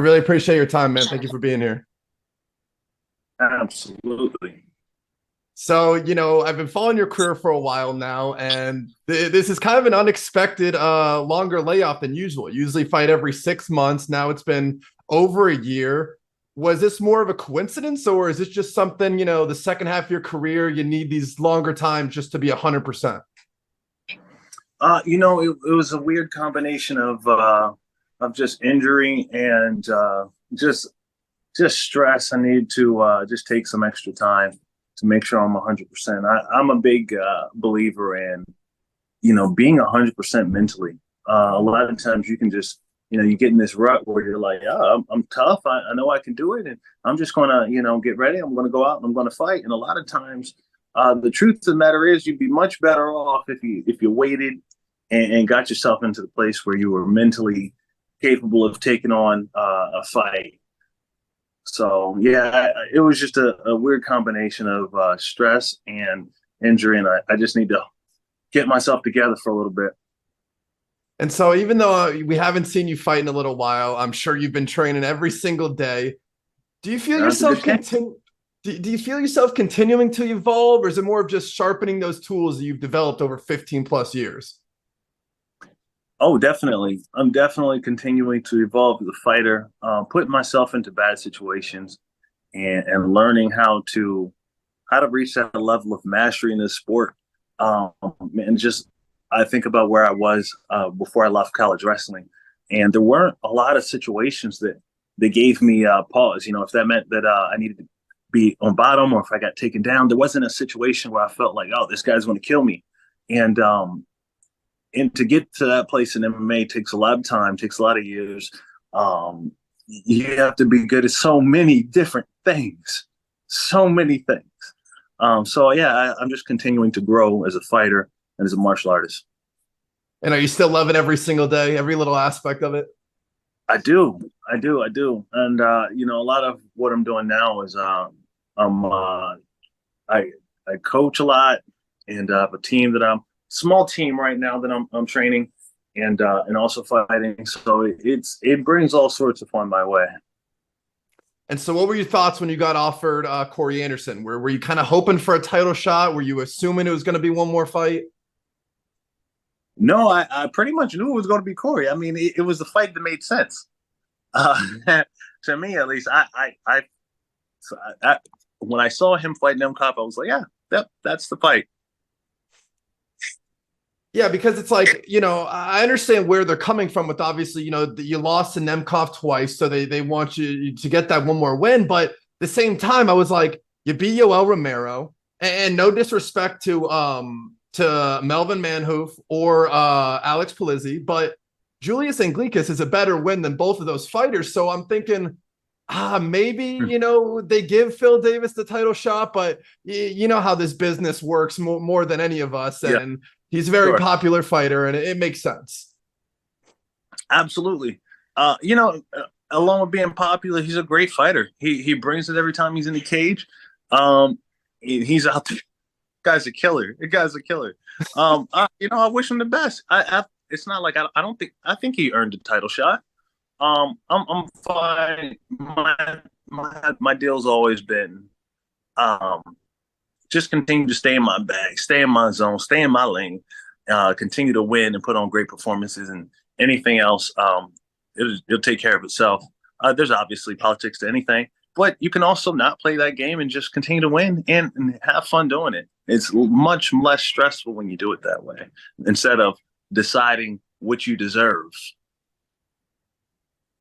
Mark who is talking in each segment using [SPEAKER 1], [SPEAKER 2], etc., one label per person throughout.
[SPEAKER 1] I really appreciate your time, man. Thank you for being here.
[SPEAKER 2] Absolutely.
[SPEAKER 1] So, I've been following your career for a while now, and this is kind of an unexpected, longer layoff than usual. You usually fight every 6 months. Now it's been over a year. Was this more of a coincidence, or is this just something, the second half of your career, you need these longer times just to be 100%?
[SPEAKER 2] It was a weird combination of just injury and just just stress. I need to just take some extra time to make sure I'm 100%. I'm a big believer in being 100% mentally. A lot of times you can just you get in this rut where you're like, oh, I'm tough. I know I can do it, and I'm just gonna get ready. I'm gonna go out and I'm gonna fight. And a lot of times, the truth of the matter is, you'd be much better off if you waited and got yourself into the place where you were mentally capable of taking on a fight. So yeah, it was just a weird combination of stress and injury, and I just need to get myself together for a little bit.
[SPEAKER 1] And so, even though we haven't seen you fight in a little while, I'm sure you've been training every single day. Do you feel
[SPEAKER 2] That's a
[SPEAKER 1] yourself
[SPEAKER 2] good thing.
[SPEAKER 1] continue? Do you feel yourself continuing to evolve, or is it more of just sharpening those tools that you've developed over 15 plus years?
[SPEAKER 2] Oh, definitely. I'm definitely continuing to evolve as a fighter, putting myself into bad situations and learning how to reach that level of mastery in this sport. And just I think about where I was before I left college wrestling, and there weren't a lot of situations that gave me pause. If that meant that I needed to be on bottom, or if I got taken down, there wasn't a situation where I felt like, oh, this guy's going to kill me. And and to get to that place in MMA takes a lot of time, takes a lot of years. Um, you have to be good at so many different things, so many things. So yeah, I'm just continuing to grow as a fighter and as a martial artist.
[SPEAKER 1] And are you still loving every single day, every little aspect of it?
[SPEAKER 2] I do, and a lot of what I'm doing now is I'm I I coach a lot, and I have a team that I'm small team right now that I'm training and also fighting. So it brings all sorts of fun my way.
[SPEAKER 1] And so, what were your thoughts when you got offered Corey Anderson? Were you kind of hoping for a title shot? Were you assuming it was going to be one more fight?
[SPEAKER 2] No, I pretty much knew it was going to be Corey. I mean, it was the fight that made sense uh, to me, at least. So when I saw him fight Nemkov, I was like, yeah, that's the fight.
[SPEAKER 1] Yeah, because it's like, I understand where they're coming from with obviously, you lost to Nemkov twice, so they want you to get that one more win. But at the same time, I was like, you beat Yoel Romero, and no disrespect to Melvin Manhoef or Alex Polizzi, but Julius Anglickas is a better win than both of those fighters. So I'm thinking, maybe, they give Phil Davis the title shot, but you know how this business works more than any of us.
[SPEAKER 2] Yeah,
[SPEAKER 1] And he's a very
[SPEAKER 2] sure.
[SPEAKER 1] popular fighter, and it makes sense.
[SPEAKER 2] Absolutely. Along with being popular, he's a great fighter. He brings it every time he's in the cage. Um, he's out there. Guy's a killer. The guy's a killer. I wish him the best. It's not like I don't think I think he earned a title shot. I'm fine. My deal's always been um just continue to stay in my bag, stay in my zone, stay in my lane, continue to win and put on great performances, and anything else, it'll take care of itself. There's obviously politics to anything, but you can also not play that game and just continue to win and have fun doing it. It's much less stressful when you do it that way instead of deciding what you deserve.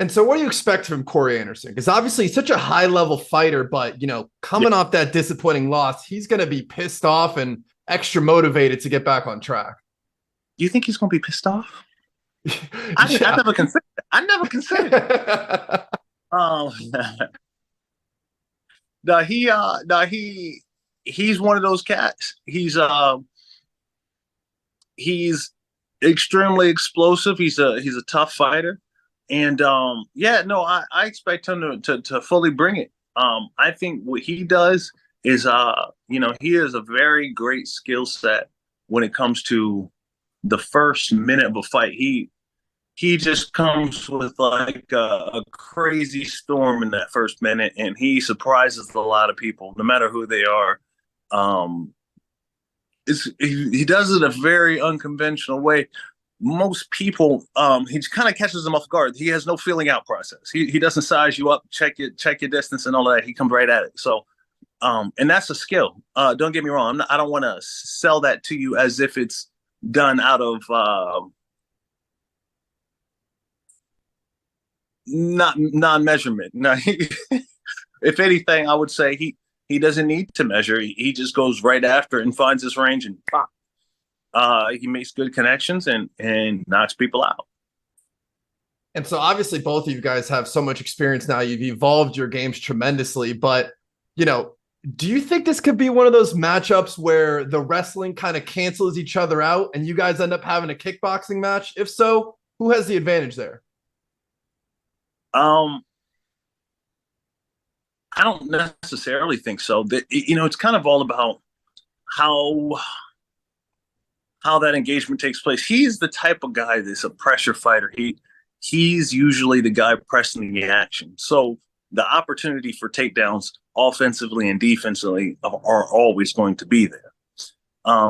[SPEAKER 1] And so, what do you expect from Corey Anderson? Because obviously, he's such a high level fighter, but
[SPEAKER 2] Yeah.
[SPEAKER 1] coming off that disappointing loss, he's going to be pissed off and extra motivated to get back on track.
[SPEAKER 2] Do you think he's going to be pissed off? I
[SPEAKER 1] Yeah.
[SPEAKER 2] never considered. I never considered it. Um, no, he's one of those cats. He's extremely explosive. He's a tough fighter, and yeah, no, I expect him to fully bring it. I think what he does is he has a very great skill set when it comes to the first minute of a fight. he just comes with like a crazy storm in that first minute, and he surprises a lot of people, no matter who they are. Um, he does it a very unconventional way. Most people, he kind of catches them off guard. He has no feeling out process. He doesn't size you up, check your distance and all that. He comes right at it. So, and that's a skill. Don't get me wrong. I don't want to sell that to you as if it's done out of not non-measurement. No, if anything, I would say he doesn't need to measure. He just goes right after and finds his range and pop. He makes good connections and knocks people out.
[SPEAKER 1] And so obviously both of you guys have so much experience now. You've evolved your games tremendously, but you know, do you think this could be one of those matchups where the wrestling kind of cancels each other out and you guys end up having a kickboxing match? If so, who has the advantage there?
[SPEAKER 2] I don't necessarily think so. That, you know, it's kind of all about how that engagement takes place. He's the type of guy that's a pressure fighter. He's usually the guy pressing the action. So the opportunity for takedowns offensively and defensively are always going to be there.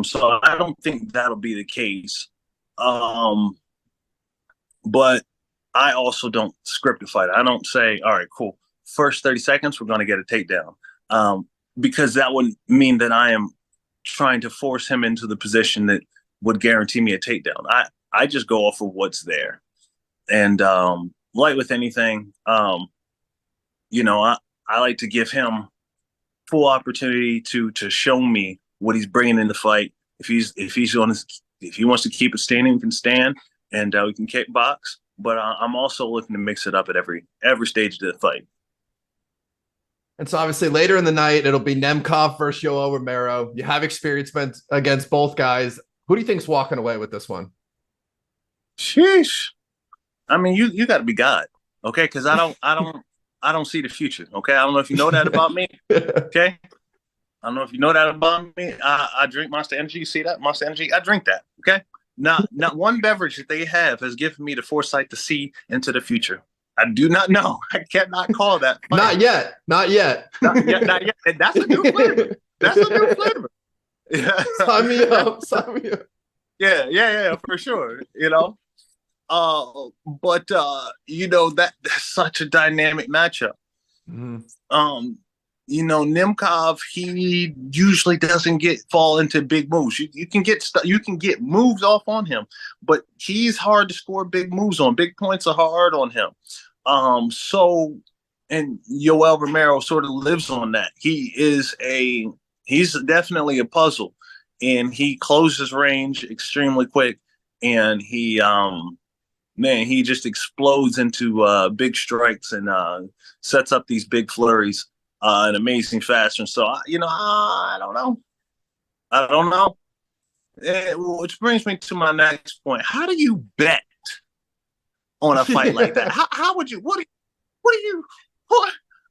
[SPEAKER 2] So I don't think that'll be the case. But I also don't script a fight. I don't say, all right, cool. First 30 seconds, we're going to get a takedown. Because that would mean that I am trying to force him into the position that would guarantee me a takedown. I just go off of what's there. And like with anything, you know, I like to give him full opportunity to show me what he's bringing in the fight. If he wants to keep it standing, we can stand, and we can kickbox. But I'm also looking to mix it up at every stage of the fight.
[SPEAKER 1] And so obviously later in the night, it'll be Nemkov versus Yoel Romero. You have experience against both guys. Who do you think's walking away with this one?
[SPEAKER 2] Sheesh. I mean, you got to be God, okay? Because I don't see the future, okay? I don't know if you know that about me, okay? I don't know if you know that about me. I drink Monster Energy. You see that Monster Energy? I drink that, okay? Not one beverage that they have has given me the foresight to see into the future. I do not know. I cannot call that.
[SPEAKER 1] Not yet. Not yet.
[SPEAKER 2] Not yet. And that's a new flavor. That's a new flavor. Yeah.
[SPEAKER 1] Sign me up. Sign me up.
[SPEAKER 2] Yeah, for sure. You know. But you know, that's such a dynamic matchup. Mm-hmm. You know, Nemkov, he usually doesn't fall into big moves. You can get moves off on him, but he's hard to score big moves on. Big points are hard on him. So, and Yoel Romero sort of lives on that. He's definitely a puzzle, and he closes range extremely quick, and he just explodes into big strikes and sets up these big flurries in amazing fashion. So, I don't know. Which brings me to my next point. How do you bet on a fight like that? How would you? What?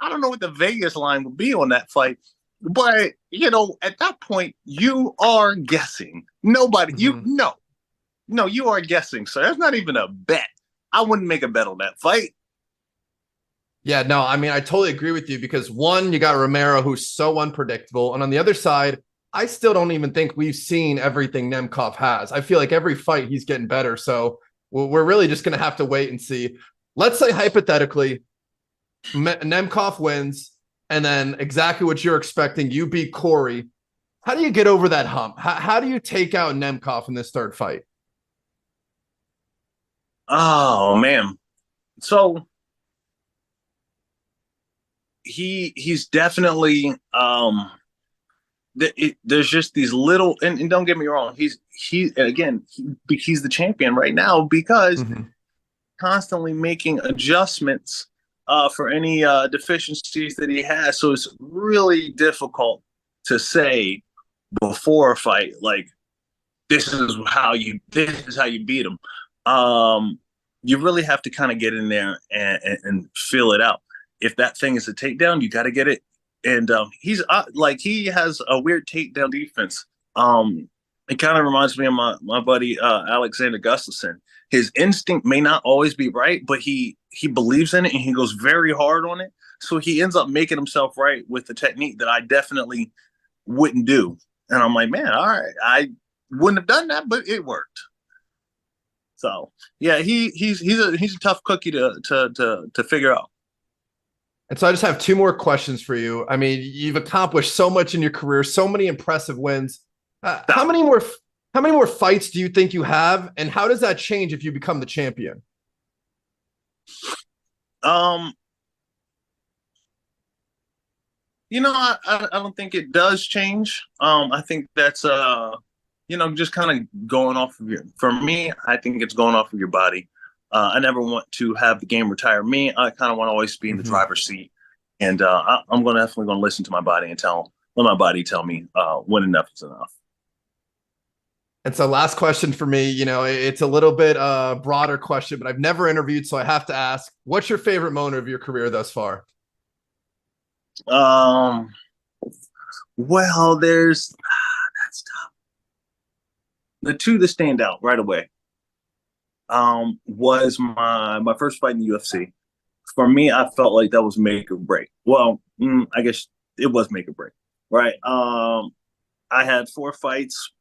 [SPEAKER 2] I don't know what the Vegas line would be on that fight, but at that point you are guessing. Nobody, mm-hmm. No, you are guessing. So that's not even a bet. I wouldn't make a bet on that fight.
[SPEAKER 1] Yeah, no, I mean, I totally agree with you because one, you got Romero, who's so unpredictable. And on the other side, I still don't even think we've seen everything Nemkov has. I feel like every fight he's getting better. So we're really just going to have to wait and see. Let's say hypothetically, Nemkov wins, and then exactly what you're expecting, you beat Corey. How do you get over that hump? How do you take out Nemkov in this third fight?
[SPEAKER 2] Oh, man. So he's definitely there's just these little and don't get me wrong, he's the champion right now because mm-hmm. constantly making adjustments for any deficiencies that he has. So it's really difficult to say before a fight like this is how you beat him. You really have to kind of get in there and feel it out. If that thing is a takedown, you got to get it. And he has a weird takedown defense. It kind of reminds me of my buddy Alexander Gustafsson. his instinct may not always be right, but he believes in it and he goes very hard on it. So he ends up making himself right with the technique that I definitely wouldn't do. And I'm like, man, all right, I wouldn't have done that, but it worked. So yeah, he's a tough cookie to figure out.
[SPEAKER 1] And so I just have two more questions for you. I mean, you've accomplished so much in your career, so many impressive wins. How many more fights do you think you have, and how does that change if you become the champion?
[SPEAKER 2] Um, I don't think it does change. I think that's just kind of going off of your. For me, I think it's going off of your body. I never want to have the game retire me. I kind of want to always be in the driver's seat, and I'm definitely going to listen to my body and let my body tell me when enough is enough.
[SPEAKER 1] And so last question for me, it's a little bit broader question, but I've never interviewed, so I have to ask, what's your favorite moment of your career thus far?
[SPEAKER 2] Well, that's tough. The two that stand out right away was my first fight in the UFC. For me, I felt like that was make or break. Well, I guess it was make or break, right? I had 4 fights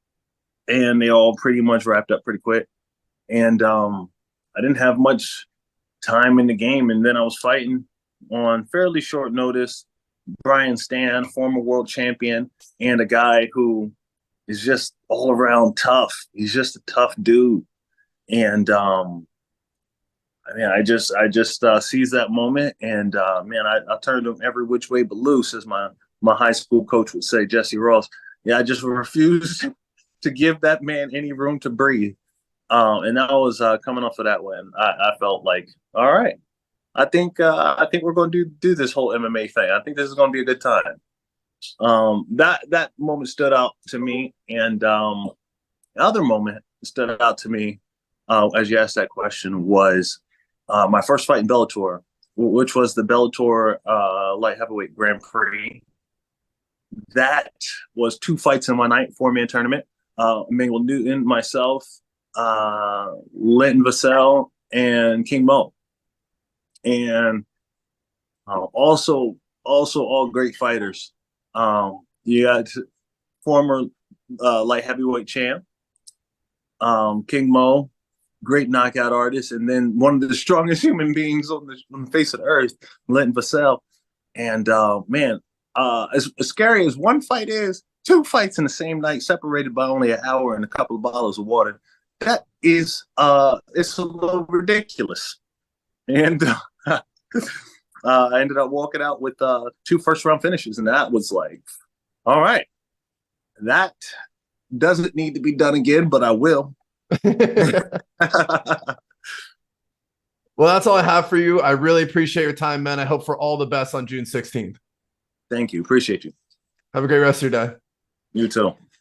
[SPEAKER 2] and they all pretty much wrapped up pretty quick. And I didn't have much time in the game. And then I was fighting on fairly short notice Brian Stan, former world champion, and a guy who is just all around tough. He's just a tough dude. And I just seized that moment. And I turned him every which way but loose, as my high school coach would say, Jesse Ross. Yeah, I just refused to give that man any room to breathe. And that was coming off of that win. I felt like, all right, I think we're going to do this whole MMA thing. I think this is going to be a good time. That moment stood out to me, and the other moment that stood out to me, as you asked that question, was my first fight in Bellator, which was the Bellator light heavyweight Grand Prix. That was 2 fights in one night, 4-man tournament. Emmanuel Newton, myself, Linton Vassell, and King Mo. And also all great fighters. You got former light heavyweight champ, King Mo, great knockout artist, and then one of the strongest human beings on the face of the earth, Linton Vassell. And as scary as one fight is, 2 fights in the same night, separated by only an hour and a couple of bottles of water. That is, it's a little ridiculous. And I ended up walking out with 2 first-round finishes, and that was like, all right, that doesn't need to be done again, but I will.
[SPEAKER 1] Well, that's all I have for you. I really appreciate your time, man. I hope for all the best on June 16th.
[SPEAKER 2] Thank you. Appreciate you.
[SPEAKER 1] Have a great rest of your day.
[SPEAKER 2] You too.